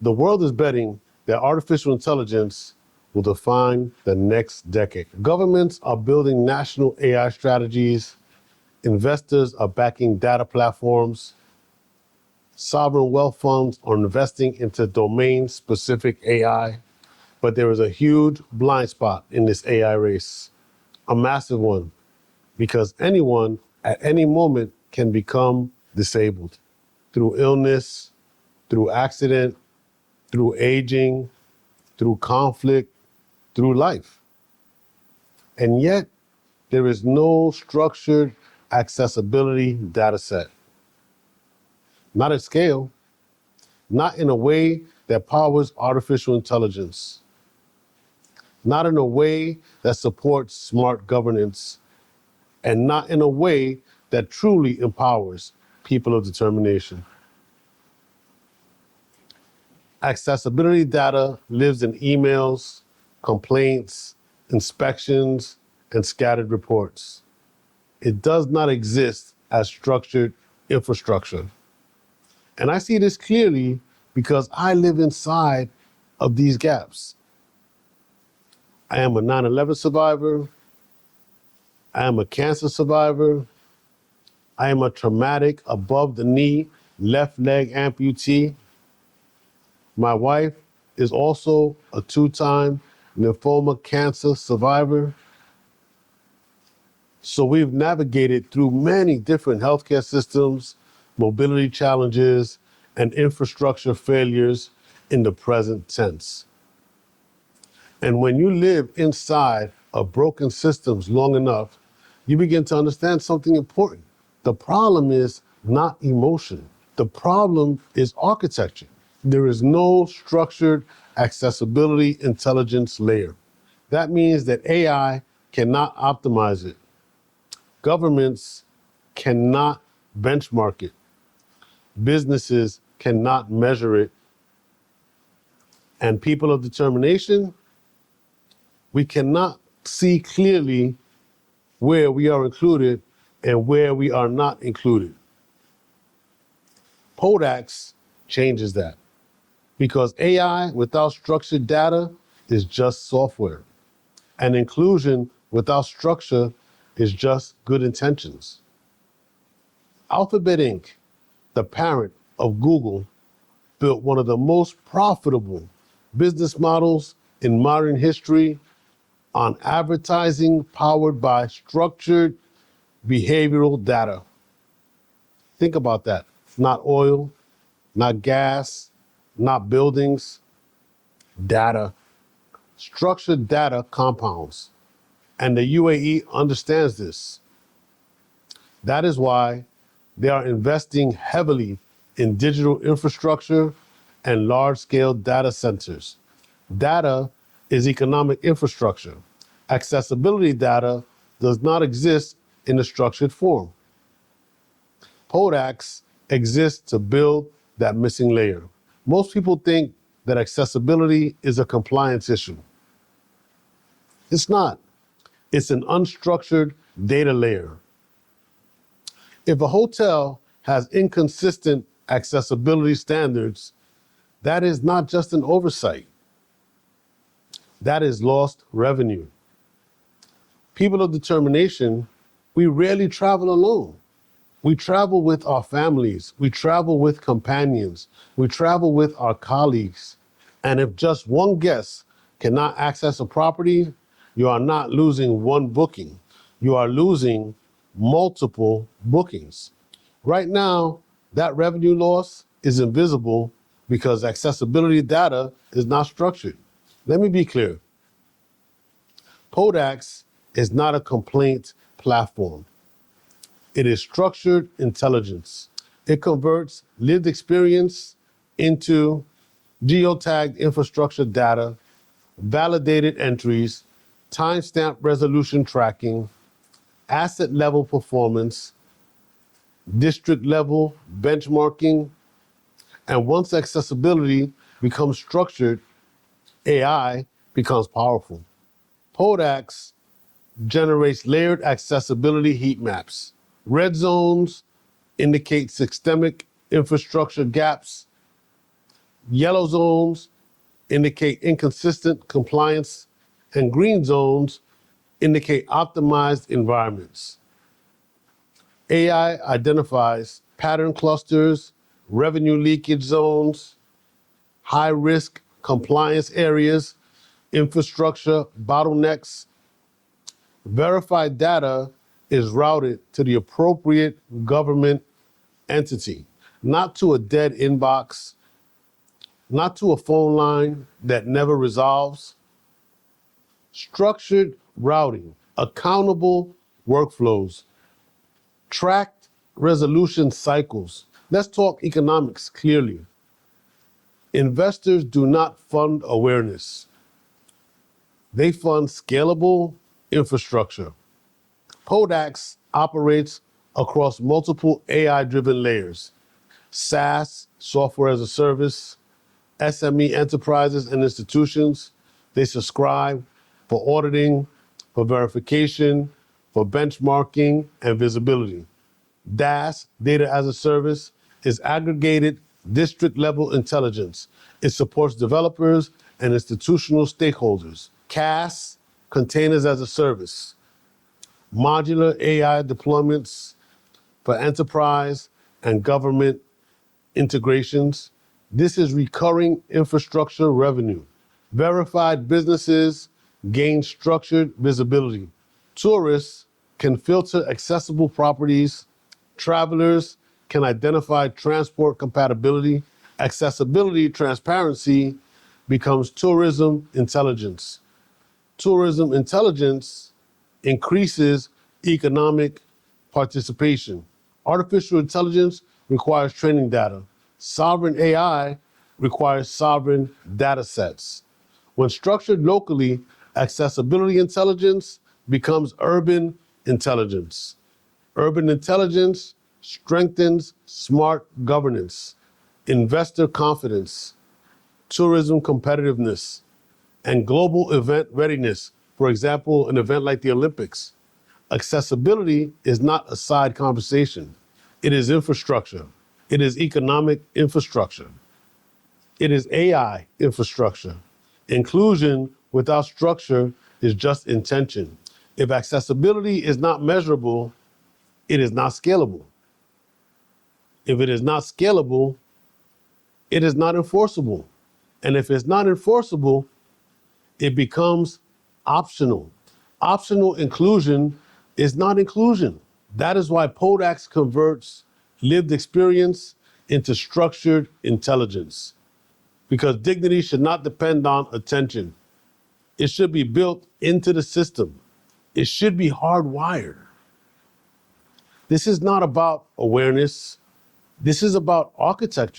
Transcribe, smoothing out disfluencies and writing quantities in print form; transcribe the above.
The world is betting that artificial intelligence will define the next decade. Governments are building national AI strategies. Investors are backing data platforms. Sovereign wealth funds are investing into domain-specific AI. But there is a huge blind spot in this AI race, a massive one, because anyone at any moment can become disabled through illness, through accident, through aging, through conflict, through life. And yet, there is no structured accessibility data set. Not at scale, not in a way that powers artificial intelligence, not in a way that supports smart governance, and not in a way that truly empowers people of determination. Accessibility data lives in emails, complaints, inspections, and scattered reports. It does not exist as structured infrastructure. And I see this clearly because I live inside of these gaps. I am a 9/11 survivor. I am a cancer survivor. I am a traumatic above the knee left leg amputee. My wife is also a 2-time lymphoma cancer survivor. So we've navigated through many different healthcare systems, mobility challenges, and infrastructure failures in the present tense. And when you live inside of broken systems long enough, you begin to understand something important. The problem is not emotion. The problem is architecture. There is no structured accessibility intelligence layer. That means that AI cannot optimize it. Governments cannot benchmark it. Businesses cannot measure it. And people of determination, we cannot see clearly where we are included and where we are not included. PODAX changes that because AI without structured data is just software, and inclusion without structure is just good intentions. Alphabet Inc., the parent of Google, built one of the most profitable business models in modern history on advertising powered by structured behavioral data. Think about that. Not oil, not gas, not buildings, data. Structured data compounds. And the UAE understands this. That is why they are investing heavily in digital infrastructure and large-scale data centers. Data is economic infrastructure. Accessibility data does not exist in a structured form. PODAX exists to build that missing layer. Most people think that accessibility is a compliance issue. It's not. It's an unstructured data layer. If a hotel has inconsistent accessibility standards, that is not just an oversight. That is lost revenue. People of determination, we rarely travel alone. We travel with our families. We travel with companions. We travel with our colleagues. And if just one guest cannot access a property, you are not losing one booking. You are losing multiple bookings. Right now, that revenue loss is invisible because accessibility data is not structured. Let me be clear. PODAX is not a complaint platform. It is structured intelligence. It converts lived experience into geotagged infrastructure data, validated entries, timestamp resolution tracking, asset level performance, district level benchmarking, and once accessibility becomes structured, AI becomes powerful. PODAX generates layered accessibility heat maps. Red zones indicate systemic infrastructure gaps. Yellow zones indicate inconsistent compliance, and green zones indicate optimized environments. AI identifies pattern clusters, revenue leakage zones, high-risk compliance areas, infrastructure bottlenecks. Verified data is routed to the appropriate government entity, not to a dead inbox, not to a phone line that never resolves. Structured routing, accountable workflows, tracked resolution cycles. Let's talk economics clearly. Investors do not fund awareness. They fund scalable infrastructure. PODAX operates across multiple AI-driven layers: SaaS, software as a service, SME enterprises and institutions. They subscribe for auditing, for verification, for benchmarking, and visibility. DaaS, data as a service, is aggregated district-level intelligence. It supports developers and institutional stakeholders. CaaS, containers as a service, modular AI deployments for enterprise and government integrations. This is recurring infrastructure revenue. Verified businesses gain structured visibility. Tourists can filter accessible properties. Travelers can identify transport compatibility. Accessibility transparency becomes tourism intelligence. Tourism intelligence increases economic participation. Artificial intelligence requires training data. Sovereign AI requires sovereign data sets. When structured locally, accessibility intelligence becomes urban intelligence. Urban intelligence strengthens smart governance, investor confidence, tourism competitiveness, and global event readiness. For example, an event like the Olympics. Accessibility is not a side conversation. It is infrastructure. It is economic infrastructure. It is AI infrastructure. Inclusion without structure is just intention. If accessibility is not measurable, it is not scalable. If it is not scalable, it is not enforceable. And if it's not enforceable, it becomes optional. Optional inclusion is not inclusion. That is why PODAX converts lived experience into structured intelligence. Because dignity should not depend on attention. It should be built into the system. It should be hardwired. This is not about awareness. This is about architecture.